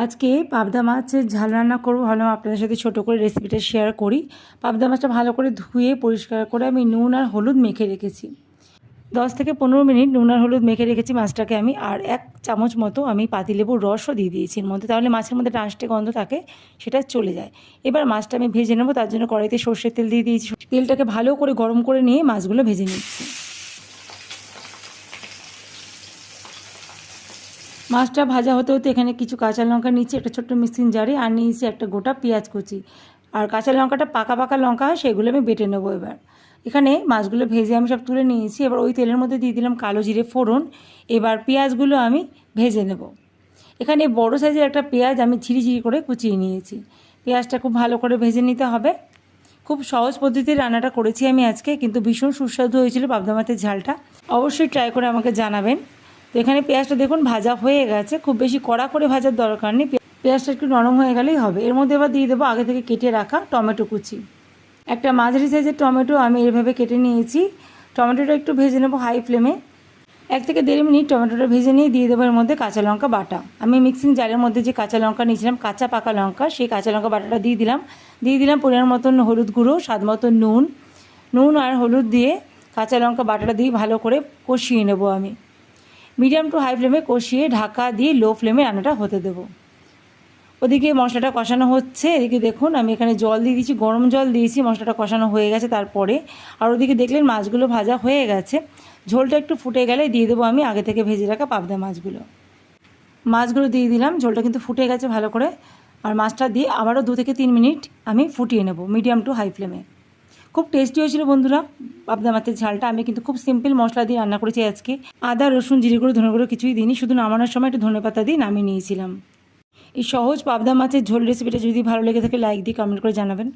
আজকে পাবদা মাছের ঝাল রান্না করব, ভাবলাম আপনাদের সাথে ছোটো করে রেসিপিটা শেয়ার করি। পাবদা মাছটা ভালো করে ধুয়ে পরিষ্কার করে আমি নুন আর হলুদ মেখে রেখেছি। 10 থেকে 15 মিনিট নুন আর হলুদ মেখে রেখেছি মাছটাকে আমি। আর 1 চামচ মতো আমি পাতিলেবুর রসও দিয়ে দিয়েছি এর মধ্যে, তাহলে মাছের মধ্যে আঁশটে গন্ধ থাকে সেটা চলে যায়। এবার মাছটা আমি ভেজে নেবো, তার জন্য কড়াইতে সর্ষের তেল দিয়ে দিয়েছি। তেলটাকে ভালো করে গরম করে নিয়ে মাছগুলো ভেজে নিচ্ছি। মাছটা ভাজা হতে হতে এখানে কিছু কাঁচা লঙ্কা নিচ্ছি একটা ছোট্ট মিক্সিং জারে, আর নিয়েছি একটা গোটা পেঁয়াজ কুচি। আর কাঁচা লঙ্কাটা পাকা পাকা লঙ্কা হয়, সেগুলো আমি বেটে নেবো। এবার এখানে মাছগুলো ভেজে আমি সব তুলে নিয়েছি। এবার ওই তেলের মধ্যে দিয়ে দিলাম কালো জিরে ফোড়ন। এবার পেঁয়াজগুলো আমি ভেজে নেব। এখানে বড় সাইজের একটা পেঁয়াজ আমি ঝিরিঝিরি করে কুচিয়ে নিয়েছি। পেঁয়াজটা খুব ভালো করে ভেজে নিতে হবে। খুব সহজ পদ্ধতিতে রান্নাটা করেছি আমি আজকে, কিন্তু ভীষণ সুস্বাদু হয়েছিল পাবদা মাছের ঝালটা। অবশ্যই ট্রাই করে আমাকে জানাবেন। তো এখানে পেঁয়াজটা দেখুন ভাজা হয়ে গেছে, খুব বেশি কড়া করে ভাজার দরকার নেই, পেঁয়াজটা একটু নরম হয়ে গেলেই হবে। এর মধ্যে এবার দিয়ে দেবো আগে থেকে কেটে রাখা টমেটো কুচি। একটা মাঝারি সাইজের টমেটো আমি এভাবে কেটে নিয়েছি। টমেটোটা একটু ভেজে নেবো হাই ফ্লেমে। 1 থেকে 1.5 মিনিট টমেটোটা ভেজে নিয়ে দিয়ে দেবো এর মধ্যে কাঁচা লঙ্কা বাটা। আমি মিক্সিং জারের মধ্যে যে কাঁচা লঙ্কা নিয়েছিলাম, কাঁচা পাকা লঙ্কা, সেই কাঁচা লঙ্কা বাটাটা দিয়ে দিলাম পরিমাণ মতন হলুদ গুঁড়ো, স্বাদ মতন নুন আর হলুদ দিয়ে কাঁচা লঙ্কা বাটাটা দিয়ে ভালো করে কষিয়ে নেবো আমি। মিডিয়াম টু হাই ফ্লেমে কষিয়ে ঢাকা দিয়ে লো ফ্লেমে রান্নাটা হতে দেবো। ওদিকে মশলাটা কষানো হচ্ছে, এদিকে দেখুন আমি এখানে জল দিয়ে দিয়েছি, গরম জল দিয়েছি। মশলাটা কষানো হয়ে গেছে তারপরে। আর ওদিকে দেখলেন মাছগুলো ভাজা হয়ে গেছে। ঝোলটা একটু ফুটে গেলে দিয়ে দেবো আমি আগে থেকে ভেজে রাখা পাবদা মাছগুলো দিয়ে দিলাম। ঝোলটা কিন্তু ফুটে গেছে ভালো করে। আর মাছটা দিয়ে আবারও 2 থেকে 3 মিনিট আমি ফুটিয়ে নেব মিডিয়াম টু হাই ফ্লেমে। খুব টেস্টি হয়েছিল বন্ধুরা পাবদা মাছের ঝালটা। আমি কিন্তু খুব সিম্পল মশলা দিয়ে রান্না করেছি আজকে। আদা রসুন জিরে গুঁড়ো ধনে গুঁড়ো কিছুই দিইনি, শুধু নামানোর সময় একটু ধনেপাতা দিয়ে নামিয়ে নিয়েছিলাম। এই সহজ পাবদা মাছের ঝোল রেসিপিটা যদি ভালো লেগে থাকে লাইক দিয়ে কমেন্ট করে জানাবেন।